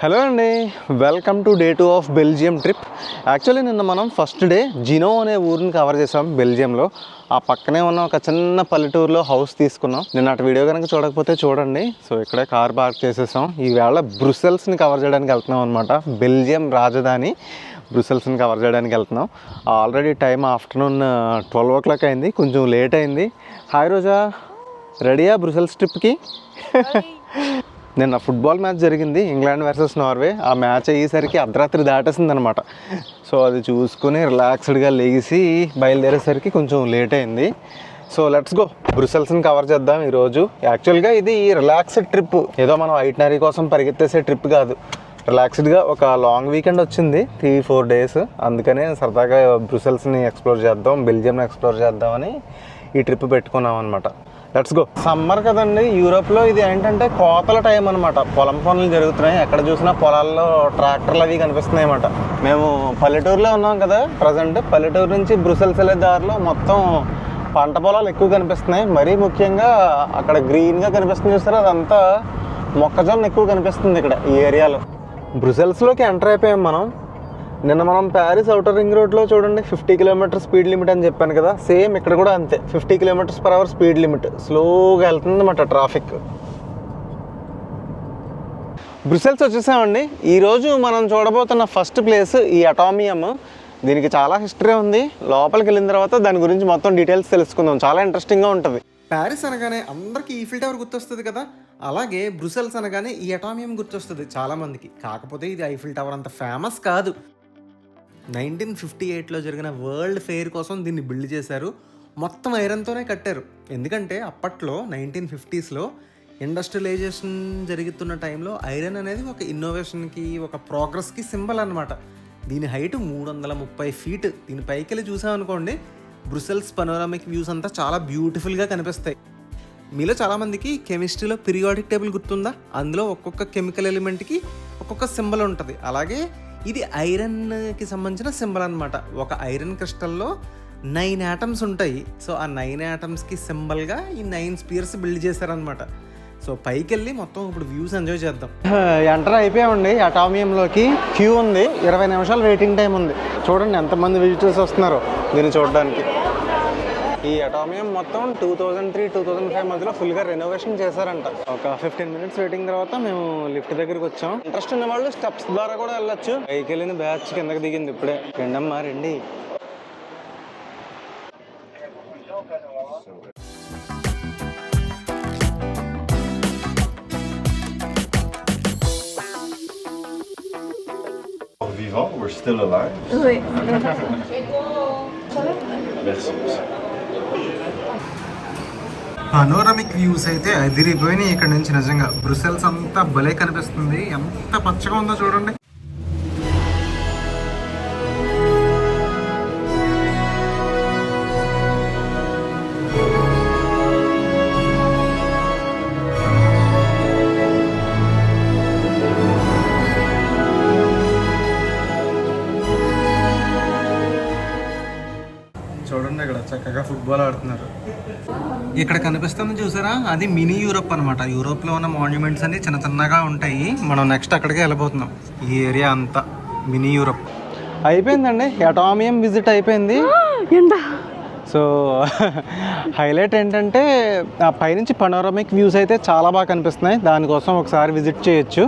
Hello అండి, welcome to day 2 of Belgium trip. Actually నిన్న మనం ఫస్ట్ డే జినో అనే ఊరిని కవర్ చేసాం బెల్జియంలో. ఆ పక్కనే ఉన్న ఒక చిన్న పల్లెటూరులో హౌస్ తీసుకున్నాం. నిన్న అటు వీడియో కనుక చూడకపోతే చూడండి. సో ఇక్కడే కార్ పార్క్ చేసేసాం. ఈవేళ బ్రుసెల్స్ని కవర్ చేయడానికి వెళ్తున్నాం అనమాట. బెల్జియం రాజధాని బ్రుసెల్స్ని కవర్ చేయడానికి వెళ్తున్నాం. ఆల్రెడీ టైం ఆఫ్టర్నూన్ 12 o'clock అయింది, కొంచెం లేట్ అయింది. హాయ్ రోజా, రెడీయా బ్రుసెల్స్ ట్రిప్కి? నిన్న ఫుట్బాల్ మ్యాచ్ జరిగింది, ఇంగ్లాండ్ వర్సెస్ నార్వే. ఆ మ్యాచ్ అయ్యేసరికి అర్ధరాత్రి దాటేసింది అనమాట. సో అది చూసుకుని రిలాక్స్డ్గా లేచి బయలుదేరేసరికి కొంచెం లేట్ అయింది. సో లెట్స్ గో, బ్రుసెల్స్ని కవర్ చేద్దాం ఈరోజు. యాక్చువల్గా ఇది రిలాక్స్డ్ ట్రిప్, ఏదో మనం ఐటినరీ కోసం పరిగెత్తేసే ట్రిప్ కాదు. రిలాక్స్డ్గా ఒక లాంగ్ వీకెండ్ వచ్చింది, 3-4 days. అందుకనే సరదాగా బ్రుసెల్స్ని ఎక్స్ప్లోర్ చేద్దాం, బెల్జియంని ఎక్స్ప్లోర్ చేద్దామని ఈ ట్రిప్ పెట్టుకున్నాం అనమాట. Let's go. సమ్మర్ కదండి, యూరోప్లో ఇది ఏంటంటే కోతల టైం అనమాట. పొలం పనులు జరుగుతున్నాయి, ఎక్కడ చూసినా పొలాల్లో ట్రాక్టర్లు అవి కనిపిస్తున్నాయి అన్నమాట. మేము పల్లెటూరులో ఉన్నాం కదా ప్రజెంట్. పల్లెటూరు నుంచి బ్రుసెల్స్ వెళ్ళే దారిలో మొత్తం పంట పొలాలు ఎక్కువ కనిపిస్తున్నాయి. మరీ ముఖ్యంగా అక్కడ గ్రీన్గా కనిపిస్తుంది చూస్తారా, అదంతా మొక్కజొన్న ఎక్కువ కనిపిస్తుంది ఇక్కడ ఈ ఏరియాలో. బ్రుసెల్స్లోకి ఎంటర్ అయిపోయాం మనం. నిన్న మనం ప్యారిస్ అవుటర్ రింగ్ రోడ్లో చూడండి 50 km స్పీడ్ లిమిట్ అని చెప్పాను కదా, సేమ్ ఇక్కడ కూడా అంతే, 50 km/h స్పీడ్ లిమిట్. స్లోగా వెళ్తుంది అన్నమాట ట్రాఫిక్. బ్రుసెల్స్ వచ్చేసామండి. ఈరోజు మనం చూడబోతున్న ఫస్ట్ ప్లేస్ ఈ అటామియం. దీనికి చాలా హిస్టరీ ఉంది. లోపలికి వెళ్ళిన తర్వాత దాని గురించి మొత్తం డీటెయిల్స్ తెలుసుకుందాం, చాలా ఇంట్రెస్టింగ్గా ఉంటుంది. ప్యారిస్ అనగానే అందరికీ ఈఫిల్ టవర్ గుర్తొస్తుంది కదా, అలాగే బ్రుసెల్స్ అనగానే ఈ అటామియం గుర్తొస్తుంది చాలామందికి. కాకపోతే ఇది ఐఫిల్ టవర్ అంత ఫేమస్ కాదు. 1958లో జరిగిన వరల్డ్ ఫెయిర్ కోసం దీన్ని బిల్డ్ చేశారు. మొత్తం ఐరన్తోనే కట్టారు. ఎందుకంటే అప్పట్లో 1950sలో ఇండస్ట్రియలైజేషన్ జరుగుతున్న టైంలో ఐరన్ అనేది ఒక ఇన్నోవేషన్కి, ఒక ప్రోగ్రెస్కి సింబల్ అనమాట. దీని హైట్ 330 feet. దీని పైకి వెళ్ళి చూసామనుకోండి, బ్రుసెల్స్ పనోరామిక్ వ్యూస్ అంతా చాలా బ్యూటిఫుల్గా కనిపిస్తాయి. మీలో చాలామందికి కెమిస్ట్రీలో పీరియాడిక్ టేబుల్ గుర్తుందా? అందులో ఒక్కొక్క కెమికల్ ఎలిమెంట్కి ఒక్కొక్క సింబల్ ఉంటుంది. అలాగే ఇది ఐరన్కి సంబంధించిన సింబల్ అనమాట. ఒక ఐరన్ క్రిస్టల్లో 9 atoms ఉంటాయి. సో ఆ 9 atomsకి సింబల్గా ఈ 9 spheres బిల్డ్ చేశారనమాట. సో పైకి వెళ్ళి మొత్తం ఇప్పుడు వ్యూస్ ఎంజాయ్ చేద్దాం. ఎంటర్ అయిపోయామండి అటామియంలోకి. క్యూ ఉంది, 20 నిమిషాలు వెయిటింగ్ టైం ఉంది. చూడండి ఎంతమంది విజిటర్స్ వస్తున్నారో దీన్ని చూడడానికి. ఈ అటామియం మొత్తం 2003-2005 మధ్యలో ఫుల్గా రెనోవేషన్ చేశారంట. ఒక 15 minutes వెయిటింగ్ తర్వాత మేము లిఫ్ట్ దగ్గరికి వచ్చాం. ఇంట్రెస్ట్ ఉన్న వాళ్ళు స్టెప్స్ ద్వారా కూడా వెళ్ళొచ్చు. పైకి వెళ్ళిన బ్యాచ్ కిందకి దిగింది ఇప్పుడే. రెండమ్మా రండి. Vivant, we're still alive. Oui. Merci. Panoramic views అయితే అదిరిపోయినాయి ఇక్కడ నుంచి. నిజంగా బ్రుసెల్స్ అంతా భలే కనిపిస్తుంది. ఎంత పచ్చగా ఉందో చూడండి. చూడండి ఇక్కడ చక్కగా ఫుట్బాల్ ఆడుతున్నారు. ఇక్కడ కనిపిస్తుంది చూసారా, అది మినీ యూరోప్ అనమాట. యూరోప్లో ఉన్న మాన్యుమెంట్స్ అన్ని చిన్న చిన్నగా ఉంటాయి. మనం నెక్స్ట్ అక్కడికే వెళ్ళిపోతున్నాం. ఈ ఏరియా అంతా మినీ యూరోప్. అయిపోయిందండి, అటామియం విజిట్ అయిపోయింది. సో హైలైట్ ఏంటంటే ఆ పైనుంచి పనోరమిక్ వ్యూస్ అయితే చాలా బాగా కనిపిస్తున్నాయి. దానికోసం ఒకసారి విజిట్ చేయొచ్చు.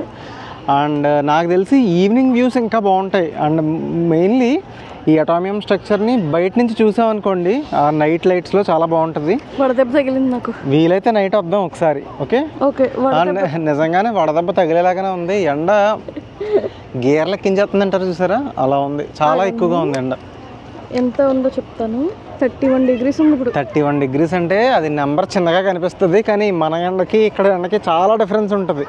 అండ్ నాకు తెలిసి ఈవినింగ్ వ్యూస్ ఇంకా బాగుంటాయి. అండ్ మెయిన్లీ ఈ అటామియం స్ట్రక్చర్ని బయట నుంచి చూసామనుకోండి, ఆ నైట్ లైట్స్లో చాలా బాగుంటుంది. వడదెబ్బ తగిలింది నాకు. వీలైతే నైట్ వద్దాం ఒకసారి. ఓకే. నిజంగానే వడదెబ్బ తగిలేలాగానే ఉంది. ఎండ గేర్లెక్కించేస్తుంది అంటారు చూసారా, అలా ఉంది. చాలా ఎక్కువగా ఉంది ఎండ. ఎంత ఉందో చెప్తాను. 31 degrees ఉంది ఇప్పుడు. 31 degrees అంటే అది నెంబర్ చిన్నగా కనిపిస్తుంది, కానీ మన ఎండకి ఇక్కడ ఎండకి చాలా డిఫరెన్స్ ఉంటుంది.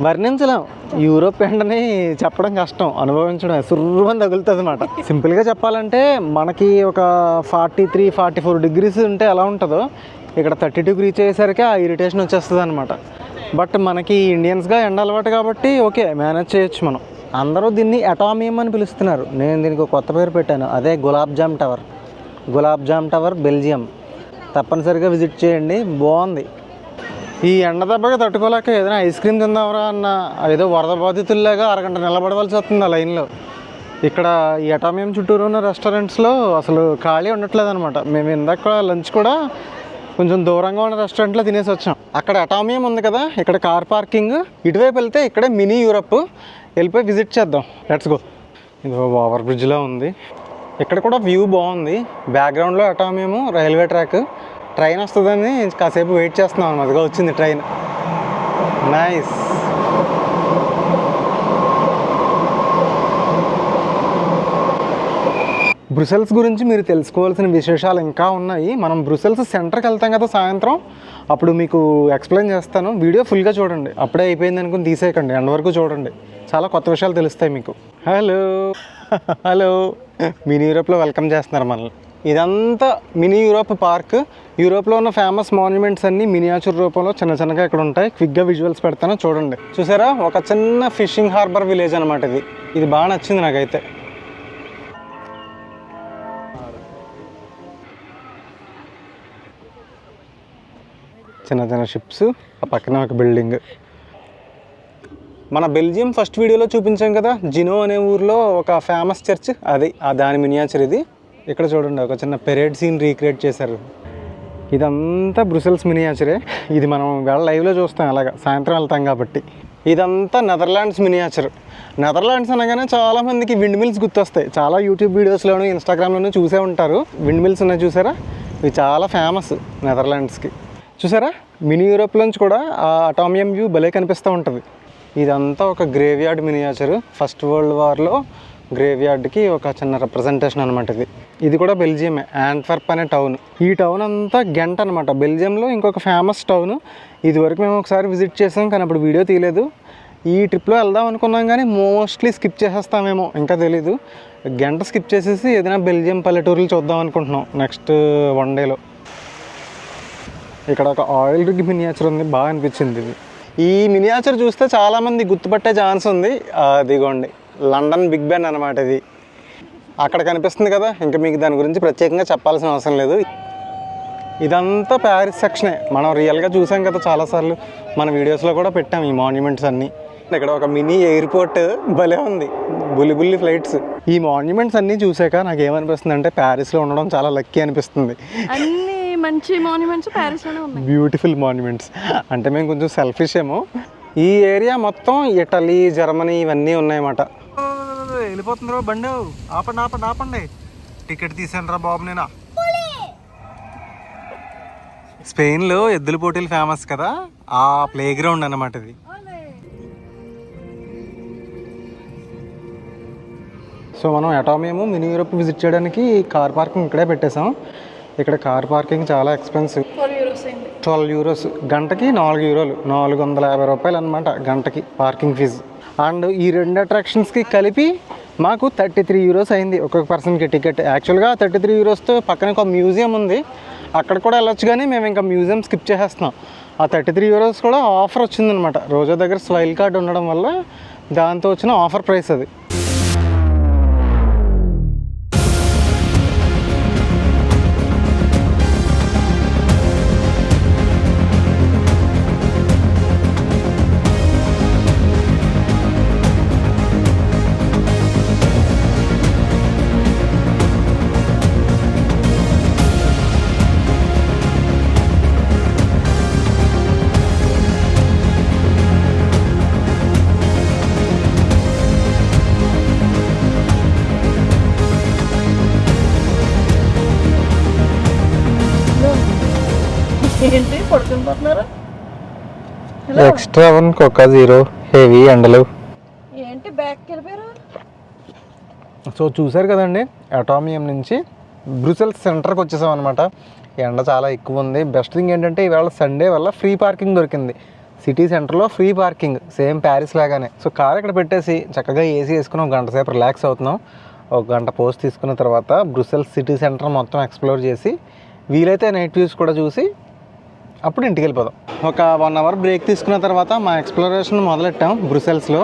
వర్ణించలేం. యూరోప్ ఎండని చెప్పడం కష్టం, అనుభవించడమే. సుర్రుమని తగులుతుంది అనమాట. సింపుల్గా చెప్పాలంటే మనకి ఒక 43-44 degrees ఉంటే ఎలా ఉంటుందో, ఇక్కడ 32 రీచ్ అయ్యేసరికి ఆ ఇరిటేషన్ వచ్చేస్తుంది అనమాట. బట్ మనకి ఇండియన్స్గా ఎండ అలవాటు కాబట్టి ఓకే, మేనేజ్ చేయొచ్చు మనం. అందరూ దీన్ని అటామియం అని పిలుస్తున్నారు. నేను దీనికి ఒక కొత్త పేరు పెట్టాను, అదే gulab jam tower. Gulab jam tower Belgium. తప్పనిసరిగా విజిట్ చేయండి, బాగుంది. ఈ ఎండ దెబ్బకి తట్టుకోలేక ఏదైనా ఐస్ క్రీమ్ తిందామరా అన్న ఏదో వరద బాధితుల్లాగా అరగంట నిలబడవలసి వస్తుంది ఆ లైన్లో. ఇక్కడ ఈ అటామియం చుట్టూరు ఉన్న రెస్టారెంట్స్లో అసలు ఖాళీ ఉండట్లేదు అనమాట. మేము ఇందాక లంచ్ కూడా కొంచెం దూరంగా ఉన్న రెస్టారెంట్లో తినేసి వచ్చాం. అక్కడ అటామియం ఉంది కదా, ఇక్కడ కార్ పార్కింగ్, ఇటువైపు వెళ్తే ఇక్కడే మినీ యూరప్, వెళ్ళిపోయి విజిట్ చేద్దాం. Let's go. ఇది ఓవర్ బ్రిడ్జ్లా ఉంది. ఇక్కడ కూడా వ్యూ బాగుంది. బ్యాక్గ్రౌండ్లో అటామియం, రైల్వే ట్రాక్, ట్రైన్ వస్తుందని కాసేపు వెయిట్ చేస్తున్నాం అనమాట. అదిగా వచ్చింది ట్రైన్. నైస్. బ్రుసెల్స్ గురించి మీరు తెలుసుకోవాల్సిన విశేషాలు ఇంకా ఉన్నాయి. మనం బ్రుసెల్స్ సెంటర్కి వెళ్తాం కదా సాయంత్రం, అప్పుడు మీకు ఎక్స్ప్లెయిన్ చేస్తాను. వీడియో ఫుల్గా చూడండి, అప్పుడే అయిపోయింది అనుకుని తీసేయకండి, ఎండ్ వరకు చూడండి, చాలా కొత్త విషయాలు తెలుస్తాయి మీకు. హలో హలో, మినీ యూరోప్లో వెల్కమ్ చేస్తున్నారు మనల్ని. ఇదంతా మినీ యూరోప్ పార్క్. యూరోప్లో ఉన్న ఫేమస్ మాన్యుమెంట్స్ అన్నీ మినియాచర్ రూపంలో చిన్న చిన్నగా ఇక్కడ ఉంటాయి. క్విక్గా విజువల్స్ పెడతాను చూడండి. చూసారా, ఒక చిన్న ఫిషింగ్ హార్బర్ విలేజ్ అనమాట ఇది. ఇది బాగా నచ్చింది నాకైతే. చిన్న చిన్న షిప్స్, ఆ పక్కన ఒక బిల్డింగ్. మన బెల్జియం ఫస్ట్ వీడియోలో చూపించాం కదా, జినో అనే ఊరిలో ఒక ఫేమస్ చర్చ్, అది దాని మినియాచర్ ఇది. ఇక్కడ చూడండి, ఒక చిన్న పెరేడ్ సీన్ రీక్రియేట్ చేశారు. ఇదంతా బ్రుసెల్స్ మినియాచరే. ఇది మనం వేళ లైవ్లో చూస్తాం, అలాగా సాయంత్రం వెళ్తాం కాబట్టి. ఇదంతా నెదర్లాండ్స్ మినియాచర్. నెదర్లాండ్స్ అనగానే చాలామందికి విండ్ మిల్స్ గుర్తొస్తాయి. చాలా యూట్యూబ్ వీడియోస్లోనూ ఇన్స్టాగ్రామ్లోనూ చూసే ఉంటారు. విండ్ మిల్స్ ఉన్నాయి చూసారా, ఇవి చాలా ఫేమస్ నెదర్లాండ్స్కి. చూసారా, మినీ యూరోప్లోంచి కూడా ఆ అటామియం వ్యూ భలే కనిపిస్తూ ఉంటుంది. ఇదంతా ఒక grave yard మినియాచర్. First world వార్లో grave యార్డ్కి ఒక చిన్న రిప్రజెంటేషన్ అనమాట ఇది. ఇది కూడా బెల్జియమే, యాంట్వర్ప్ అనే టౌన్. ఈ టౌన్ అంతా గెంట్ అనమాట, బెల్జియంలో ఇంకొక ఫేమస్ టౌన్. ఇదివరకు మేము ఒకసారి విజిట్ చేసాం, కానీ అప్పుడు వీడియో తీయలేదు. ఈ ట్రిప్లో వెళ్దాం అనుకున్నాం కానీ మోస్ట్లీ స్కిప్ చేసేస్తామేమో, ఇంకా తెలీదు. గంట స్కిప్ చేసేసి ఏదైనా బెల్జియం పల్లెటూరులు చూద్దాం అనుకుంటున్నాం నెక్స్ట్ 1 డేలో. ఇక్కడ ఒక ఆయిల్ రిగ్ మినియాచర్ ఉంది, బాగా అనిపించింది ఇది. ఈ మినియాచర్ చూస్తే చాలామంది గుర్తుపట్టే ఛాన్స్ ఉంది. అదిగోండి, లండన్ బిగ్ బెన్ అనమాట ఇది. అక్కడ కనిపిస్తుంది కదా, ఇంకా మీకు దాని గురించి ప్రత్యేకంగా చెప్పాల్సిన అవసరం లేదు. ఇదంతా ప్యారిస్ సెక్షనే. మనం రియల్గా చూసాం కదా చాలాసార్లు, మన వీడియోస్లో కూడా పెట్టాం ఈ మాన్యుమెంట్స్ అన్నీ. ఇక్కడ ఒక మినీ ఎయిర్పోర్ట్ భలే ఉంది, బుల్లి ఫ్లైట్స్. ఈ మాన్యుమెంట్స్ అన్నీ చూసాక నాకు ఏమనిపిస్తుంది అంటే, ప్యారిస్లో ఉండడం చాలా లక్కీ అనిపిస్తుంది. మంచి మాన్యుమెంట్స్ ప్యారిస్లోనే ఉన్నాయి, బ్యూటిఫుల్ మాన్యుమెంట్స్. అంటే మేము కొంచెం సెల్ఫిష్ ఏమో. ఈ ఏరియా మొత్తం ఇటలీ, జర్మనీ ఇవన్నీ ఉన్నాయన్నమాట. వెళ్ళిపోతుందిరా బండి, ఆపండి ఆపండి ఆపండి, టికెట్ తీసాను రా బాబు నేనా. స్పెయిన్లో ఎద్దుల పోటీలు ఫేమస్ కదా, ఆ ప్లే గ్రౌండ్ అన్నమాట ఇది. సో మనం అటామియం మినీ యూరోప్ విజిట్ చేయడానికి కార్ పార్కింగ్ ఇక్కడే పెట్టేసాం. ఇక్కడ కార్ పార్కింగ్ చాలా ఎక్స్పెన్సివ్, 12 యూరోస్ గంటకి. 4 యూరోలు, 450 రూపాయలు అనమాట గంటకి పార్కింగ్ ఫీజు. అండ్ ఈ 2 అట్రాక్షన్స్కి కలిపి మాకు 33 యూరోస్ అయింది ఒక్కొక్క పర్సన్కి టికెట్. యాక్చువల్గా 33 యూరోస్తో పక్కన ఒక మ్యూజియం ఉంది, అక్కడ కూడా వెళ్ళొచ్చు, కానీ మేము ఇంకా మ్యూజియం స్కిప్ చేసేస్తున్నాం. ఆ 33 యూరోస్ కూడా ఆఫర్ వచ్చిందనమాట. రోజా దగ్గర స్మైల్ కార్డ్ ఉండడం వల్ల దాంతో వచ్చిన ఆఫర్ ప్రైస్ అది. ఏంటి పడుకుని పోతున్నారు? ఎక్స్ట్రా 1 కోకా 0 హెవీ ఎండలు. ఏంటి బ్యాక్కి వెళ్ళిపోయారు? సో చూసారు కదండి, అటామియం నుంచి బ్రుసెల్స్ సెంటర్కి వచ్చేసాం అనమాట. ఎండ చాలా ఎక్కువ ఉంది. బెస్ట్ థింగ్ ఏంటంటే ఇవాళ సండే వల్ల ఫ్రీ పార్కింగ్ దొరికింది. సిటీ సెంటర్లో ఫ్రీ పార్కింగ్, సేమ్ ప్యారిస్ లాగానే. సో కార్ ఇక్కడ పెట్టేసి చక్కగా ఏసీ వేసుకుని 1 గంట సేపు రిలాక్స్ అవుతున్నాం. 1 గంట పోస్ట్ తీసుకున్న తర్వాత బ్రుసెల్స్ సిటీ సెంటర్ మొత్తం ఎక్స్ప్లోర్ చేసి, వీలైతే నైట్ వ్యూస్ కూడా చూసి అప్పుడు ఇంటికి వెళ్ళిపోదాం. ఒక 1 అవర్ బ్రేక్ తీసుకున్న తర్వాత మా ఎక్స్ప్లోరేషన్ మొదలెట్టాం బ్రుసెల్స్లో.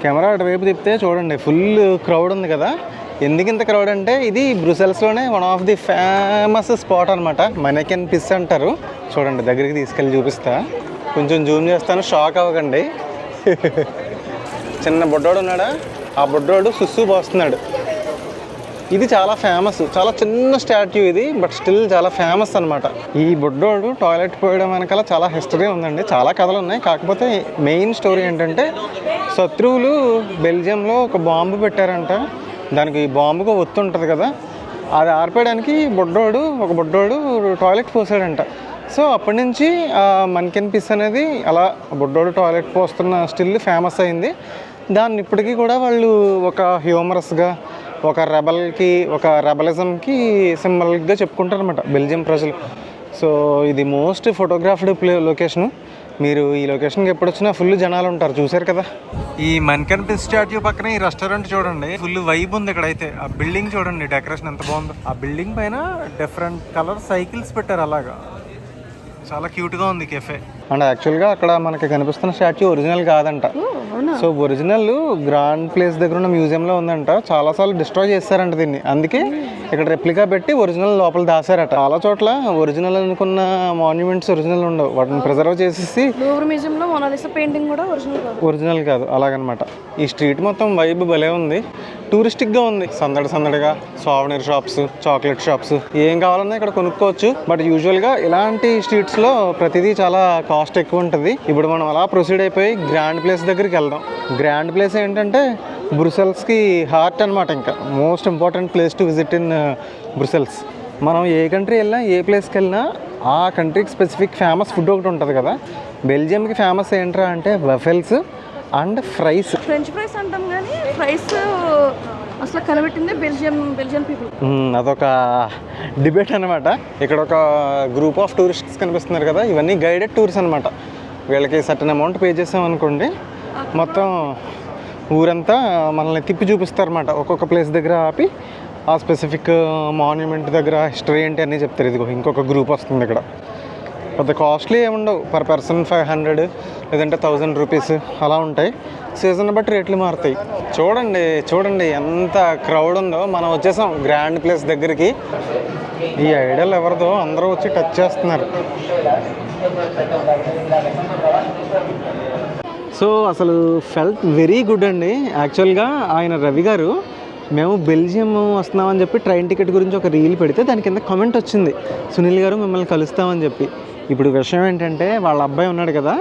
కెమెరా అటువైపు తిప్పితే చూడండి, ఫుల్ క్రౌడ్ ఉంది కదా. ఎందుకు ఇంత క్రౌడ్ అంటే, ఇది బ్రుసెల్స్లోనే one of the famous spot అనమాట. మనకెన్ పిస్ అంటారు. చూడండి, దగ్గరికి తీసుకెళ్ళి చూపిస్తా. కొంచెం జూమ్ చేస్తాను, షాక్ అవ్వకండి. చిన్న బుడ్డోడు ఉన్నాడా, ఆ బుడ్డోడు సుస్సు పోస్తున్నాడు. ఇది చాలా ఫేమస్, చాలా చిన్న స్టాట్యూ ఇది, బట్ స్టిల్ చాలా ఫేమస్ అనమాట. ఈ బుడ్డోడు టాయిలెట్ పోయడం వెనకాల చాలా హిస్టరీ ఉందండి, చాలా కథలు ఉన్నాయి. కాకపోతే మెయిన్ స్టోరీ ఏంటంటే శత్రువులు బెల్జియంలో ఒక బాంబు పెట్టారంట. దానికి ఈ బాంబుకు ఒత్తు ఉంటుంది కదా, అది ఆర్పేయడానికి ఒక బుడ్డోడు టాయిలెట్ పోసాడంట. సో అప్పటి నుంచి మన్కెన్ పీస్ అనేది అలా బుడ్డోడు టాయిలెట్ పోస్తున్న స్టిల్ ఫేమస్ అయింది. దాన్ని ఇప్పటికీ కూడా వాళ్ళు ఒక హ్యూమరస్గా, ఒక రెబలిజంకి సింబల్గా చెప్పుకుంటారు అనమాట బెల్జియం ప్రజలు. సో ఇది మోస్ట్ ఫోటోగ్రాఫ్డ్ లొకేషను. మీరు ఈ లొకేషన్కి ఎప్పుడు వచ్చినా ఫుల్ జనాలు ఉంటారు, చూసారు కదా. ఈ మన్కెన్ పీస్ స్టాట్యూ పక్కన ఈ రెస్టారెంట్ చూడండి, ఫుల్ వైబ్ ఉంది ఇక్కడైతే. ఆ బిల్డింగ్ చూడండి, డెకరేషన్ ఎంత బాగుందో. ఆ బిల్డింగ్ పైన డిఫరెంట్ కలర్ సైకిల్స్ పెట్టారు, అలాగా చాలా క్యూట్గా ఉంది కెఫే. అండ్ యాక్చువల్గా అక్కడ మనకి కనిపిస్తున్న స్టాచ్యూ ఒరిజినల్ కాదంట. సో ఒరిజినల్ గ్రాండ్ ప్లేస్ దగ్గర ఉన్న మ్యూజియంలో ఉందంట. చాలాసార్లు డిస్ట్రాయ్ చేస్తారంట దీన్ని, అందుకే ఇక్కడ రెప్లికా పెట్టి ఒరిజినల్ లోపల దాచారట. చాలా చోట్ల ఒరిజినల్ అనుకున్న మాన్యుమెంట్స్ ఒరిజినల్ ఉండవు, వాటిని ప్రిజర్వ్ చేసేసి మ్యూజియంలో మొనాలిసా పెయింటింగ్ కూడా ఒరిజినల్ కాదు అలాగనమాట. ఈ స్ట్రీట్ మొత్తం వైబ్ భలే ఉంది, టూరిస్టిక్గా ఉంది, సందడిగా. సోవెనీర్ షాప్స్, చాక్లెట్ షాప్స్, ఏం కావాలన్నా ఇక్కడ కొనుక్కోవచ్చు. బట్ యూజువల్గా ఇలాంటి స్ట్రీట్స్లో ప్రతిదీ చాలా కాస్ట్ ఎక్కువ ఉంటుంది. ఇప్పుడు మనం అలా ప్రొసీడ్ అయిపోయి గ్రాండ్ ప్లేస్ దగ్గరికి వెళ్దాం. గ్రాండ్ ప్లేస్ ఏంటంటే బ్రుసెల్స్కి హార్ట్ అనమాట. ఇంకా most important place to visit in Brussels. మనం ఏ కంట్రీ వెళ్ళినా, ఏ ప్లేస్కి వెళ్ళినా ఆ కంట్రీకి స్పెసిఫిక్ ఫేమస్ ఫుడ్ ఒకటి ఉంటుంది కదా. బెల్జియంకి ఫేమస్ ఏంట్రా అంటే వఫెల్స్ అండ్ ఫ్రైస్. ఫ్రెంచ్ ఫ్రైస్ అంటాం కానీ ఫ్రైస్ అసలు కనిపెట్టిందే బెల్జియన్ పీపుల్. అదొక డిబేట్ అనమాట. ఇక్కడ ఒక గ్రూప్ ఆఫ్ టూరిస్ట్స్ కనిపిస్తున్నారు కదా, ఇవన్నీ గైడెడ్ టూర్స్ అనమాట. వీళ్ళకి సర్టన్ అమౌంట్ పే చేసామనుకోండి, మొత్తం ఊరంతా మనల్ని తిప్పి చూపిస్తారన్నమాట. ఒక్కొక్క ప్లేస్ దగ్గర ఆపి ఆ స్పెసిఫిక్ మాన్యుమెంట్ దగ్గర హిస్టరీ ఏంటి అన్నీ చెప్తారు. ఇదిగో ఇంకొక గ్రూప్ వస్తుంది ఇక్కడ. పెద్ద కాస్ట్లీ ఏముండవు, పర్ పర్సన్ 500 లేదంటే 1000 రూపీస్ అలా ఉంటాయి. సీజన్ బట్టి రేట్లు మారుతాయి. చూడండి ఎంత క్రౌడ్ ఉందో. మనం వచ్చేసాం గ్రాండ్ ప్లేస్ దగ్గరికి. ఈ ఐడల్ ఎవరిదో అందరూ వచ్చి టచ్ చేస్తున్నారు. సో అసలు ఫెల్ట్ వెరీ గుడ్ అండి. యాక్చువల్గా ఆయన రవి గారు, మేము బెల్జియం వస్తున్నామని చెప్పి ట్రైన్ టికెట్ గురించి ఒక రీల్ పెడితే దాని కింద కామెంట్ వచ్చింది, సునీల్ గారు మిమ్మల్ని కలుస్తామని చెప్పి. ఇప్పుడు విషయం ఏంటంటే వాళ్ళ అబ్బాయి ఉన్నాడు కదా,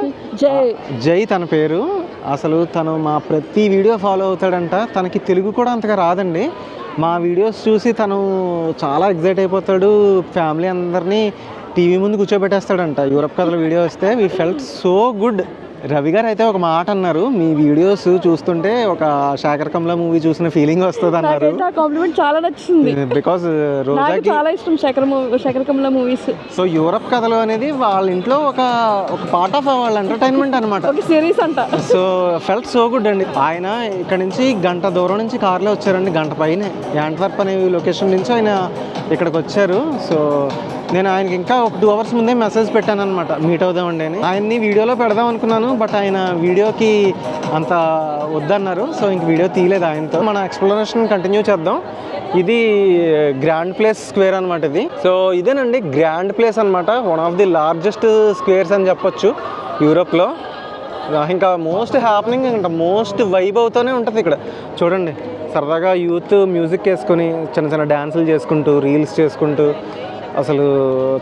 జై తన పేరు. అసలు తను మా ప్రతి వీడియో ఫాలో అవుతాడంట. తనకి తెలుగు కూడా అంతగా రాదండి. మా వీడియోస్ చూసి తను చాలా ఎగ్జైట్ అయిపోతాడు. ఫ్యామిలీ అందరినీ టీవీ ముందు కూర్చోబెట్టేస్తాడంట. యూరప్ కథల వీడియో వస్తే we felt so good. Ravi గారు అయితే ఒక మాట అన్నారు, మీ వీడియోస్ చూస్తుంటే ఒక శేఖర్ కమ్లా మూవీ చూసిన ఫీలింగ్ వస్తుంది అన్నారు. కాంప్లిమెంట్ చాలా నచ్చింది, బికాస్ రోజాకి చాలా ఇష్టం Shekhar Kamla movies. So Europe కథలు అనేది వాళ్ళ ఇంట్లో ఒక పార్ట్ ఆఫ్ వాళ్ళ ఎంటర్టైన్మెంట్ అనమాట, సిరీస్ అంట. సో ఫెల్ట్ సో గుడ్ అండి. ఆయన ఇక్కడ నుంచి గంట దూరం నుంచి కార్లో వచ్చారండి, గంట పైనే. యాంట్వర్ప్ అనే లొకేషన్ నుంచి ఆయన ఇక్కడికి వచ్చారు. సో నేను ఆయనకి ఇంకా ఒక 2 hours ముందే మెసేజ్ పెట్టాను అనమాట, మీట్ అవుదామండి అని. ఆయన్ని వీడియోలో పెడదాం అనుకున్నాను, బట్ ఆయన వీడియోకి అంత వద్దన్నారు. సో ఇంక వీడియో తీయలేదు ఆయనతో. మన ఎక్స్ప్లోరేషన్ కంటిన్యూ చేద్దాం. ఇది గ్రాండ్ ప్లేస్ స్క్వేర్ అనమాట ఇది. సో ఇదేనండి గ్రాండ్ ప్లేస్ అనమాట, one of the largest squares అని చెప్పొచ్చు యూరోప్లో. ఇంకా మోస్ట్ హ్యాపెనింగ్, ఇంకా మోస్ట్ వైబ్ అవుతూనే ఉంటుంది ఇక్కడ. చూడండి, సరదాగా యూత్ మ్యూజిక్ వేసుకొని చిన్న చిన్న డ్యాన్సులు చేసుకుంటూ, రీల్స్ చేసుకుంటూ, అసలు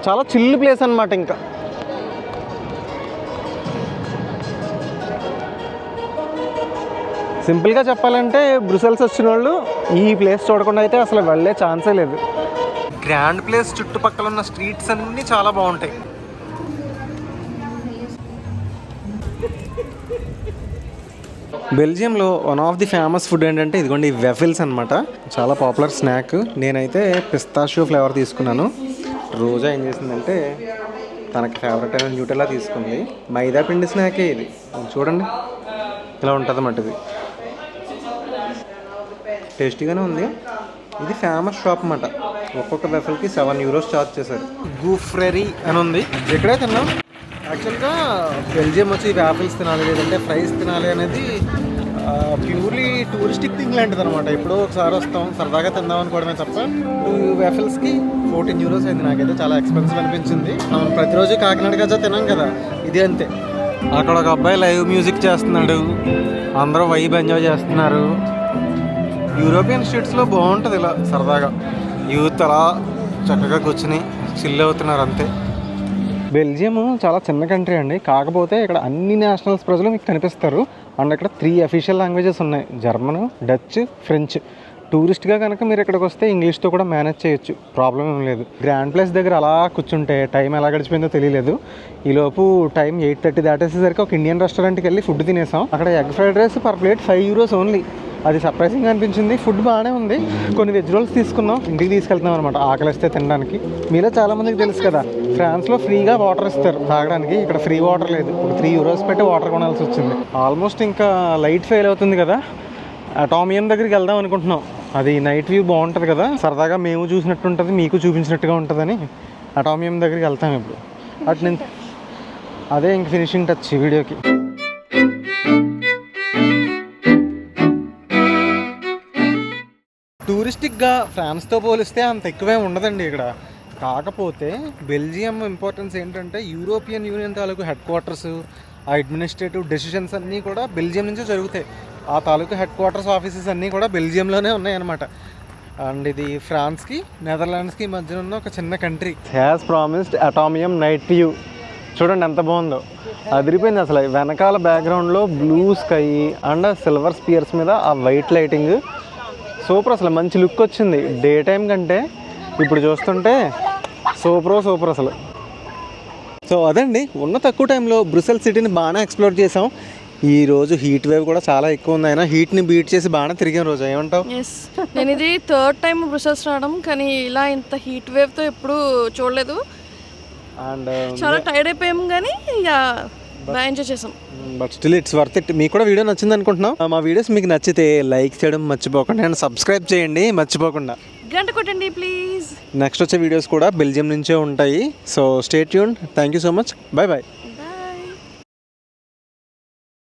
చాలా చిల్ ప్లేస్ అనమాట. ఇంకా సింపుల్గా చెప్పాలంటే బ్రుసెల్స్ వచ్చిన వాళ్ళు ఈ ప్లేస్ చూడకుండా అయితే అసలు వెళ్ళే ఛాన్సే లేదు. గ్రాండ్ ప్లేస్ చుట్టుపక్కల ఉన్న స్ట్రీట్స్ అన్నీ చాలా బాగుంటాయి. బెల్జియంలో one of the famous food ఏంటంటే ఇదిగోండి వెఫిల్స్ అనమాట. చాలా పాపులర్ స్నాక్. నేనైతే పిస్తాషియో ఫ్లేవర్ తీసుకున్నాను. రోజా ఏం చేసిందంటే తనకి ఫేవరెట్ అయిన న్యూటెల్లా తీసుకుంది. మైదా పిండి స్నాకే ఇది. చూడండి ఇలా ఉంటుంది అన్నమాట. ఇది టేస్టీగానే ఉంది. ఇది ఫేమస్ షాప్ అన్నమాట. ఒక్కొక్క వెఫల్కి 7 euros ఛార్జ్ చేశారు. గూఫ్రెరీ అని ఉంది. ఎక్కడే తిన్నాం. యాక్చువల్గా బెల్జియం వచ్చి వ్యాఫిల్స్ తినాలి లేదంటే ఫ్రైస్ తినాలి అనేది ప్యూర్లీ టూరిస్టిక్ థింగ్ లాంటిది అనమాట. ఎప్పుడో ఒకసారి వస్తాం, సరదాగా తిందాం అనుకోవడమే తప్ప. 2 వ్యాఫిల్స్కి 14 euros అయింది. నాకైతే చాలా ఎక్స్పెన్సివ్ అనిపించింది. మనం ప్రతిరోజు కాకినాడ గజా తినాం కదా, ఇది అంతే. అక్కడ ఒక అబ్బాయి లైవ్ మ్యూజిక్ చేస్తున్నాడు, అందరూ వైబ్ ఎంజాయ్ చేస్తున్నారు. యూరోపియన్ స్టేట్స్లో బాగుంటుంది ఇలా సరదాగా, యూత్ అలా చక్కగా కూర్చుని చిల్ అవుతున్నారు అంతే. బెల్జియం చాలా చిన్న కంట్రీ అండి, కాకపోతే ఇక్కడ అన్ని నేషనల్స్ ప్రజలు మీకు కనిపిస్తారు. అండ్ ఇక్కడ 3 అఫీషియల్ లాంగ్వేజెస్ ఉన్నాయి, జర్మన్, డచ్, ఫ్రెంచ్. టూరిస్ట్గా కనుక మీరు ఇక్కడికి వస్తే ఇంగ్లీష్తో కూడా మేనేజ్ చేయొచ్చు, ప్రాబ్లం ఏం లేదు. గ్రాండ్ ప్లేస్ దగ్గర అలా కూర్చుంటే టైం ఎలా గడిచిపోయిందో తెలియలేదు. ఈలోపు టైం 8:30 దాటేసేసరికి ఒక ఇండియన్ రెస్టారెంట్కి వెళ్ళి ఫుడ్ తినేసాం. అక్కడ egg fried rice per plate 5 euros only. అది సర్ప్రైజింగ్ అనిపించింది. ఫుడ్ బాగానే ఉంది. కొన్ని వెజ్ రోల్స్ తీసుకున్నాం, ఇంటికి తీసుకెళ్తున్నాం అనమాట ఆకలిస్తే తినడానికి. మీలో చాలామందికి తెలుసు కదా, ఫ్రాన్స్లో ఫ్రీగా వాటర్ ఇస్తారు తాగడానికి. ఇక్కడ ఫ్రీ వాటర్ లేదు, ఒక 3 euros పెట్టి వాటర్ కొనాల్సి వచ్చింది. ఆల్మోస్ట్ ఇంకా లైట్ ఫెయిల్ అవుతుంది కదా, అటామియం దగ్గరికి వెళ్దాం అనుకుంటున్నాం. అది నైట్ వ్యూ బాగుంటుంది కదా, సరదాగా మేము చూసినట్టు ఉంటుంది, మీకు చూపించినట్టుగా ఉంటుందని అటామియం దగ్గరికి వెళ్తాం ఇప్పుడు. అటు నేను అదే ఇంక ఫినిషింగ్ టచ్ వీడియోకి. టూరిస్టిక్గా ఫ్రాన్స్తో పోలిస్తే అంత ఎక్కువే ఉండదండి ఇక్కడ. కాకపోతే బెల్జియం ఇంపార్టెన్స్ ఏంటంటే యూరోపియన్ యూనియన్ తాలూకు హెడ్ క్వార్టర్స్, ఆ అడ్మినిస్ట్రేటివ్ డెసిషన్స్ అన్నీ కూడా బెల్జియం నుంచే జరుగుతాయి. ఆ తాలూకు హెడ్ క్వార్టర్స్ ఆఫీసెస్ అన్నీ కూడా బెల్జియంలోనే ఉన్నాయన్నమాట. అండ్ ఇది ఫ్రాన్స్కి నెదర్లాండ్స్కి మధ్యన ఉన్న ఒక చిన్న country. Has promised Atomium night view. చూడండి ఎంత బాగుందో, అదిరిపోయింది అసలు. వెనకాల బ్యాక్గ్రౌండ్లో blue sky and silver spheres మీద ఆ వైట్ లైటింగ్ సూపర్. అసలు మంచి లుక్ వచ్చింది డే టైం కంటే. ఇప్పుడు చూస్తుంటే సూపర్ అసలు. సో అదండి, ఉన్న తక్కువ టైంలో బ్రుసెల్స్ సిటీని బాగానే ఎక్స్ప్లోర్ చేసాం. ఈరోజు హీట్ వేవ్ కూడా చాలా ఎక్కువ ఉంది, అయినా హీట్ని బీట్ చేసి బాగానే తిరిగిన రోజు. ఏమంటావు? ఎస్, నేను ఇది 3rd టైం బ్రుసెల్స్ రావడం, కానీ ఇలా ఇంత హీట్ వేవ్తో ఎప్పుడు చూడలేదు. అండ్ చాలా టైర్డ్ అయిపోయాము, కానీ ఇక బాగా ఎంజాయ్ చేసాం. But still it's worth it. మీకు కూడా వీడియో నచ్చింది అనుకుంటున్నాం. మా వీడియోస్ మీకు నచ్చితే లైక్ చేయడం మర్చిపోకండి అండ్ సబ్స్క్రైబ్ చేయండి మర్చిపోకుండా. గంట కొట్టండి ప్లీజ్. నెక్స్ట్ వచ్చే వీడియోస్ కూడా బెల్జియం నుంచే ఉంటాయి. So stay tuned. Thank you so much. Bye bye.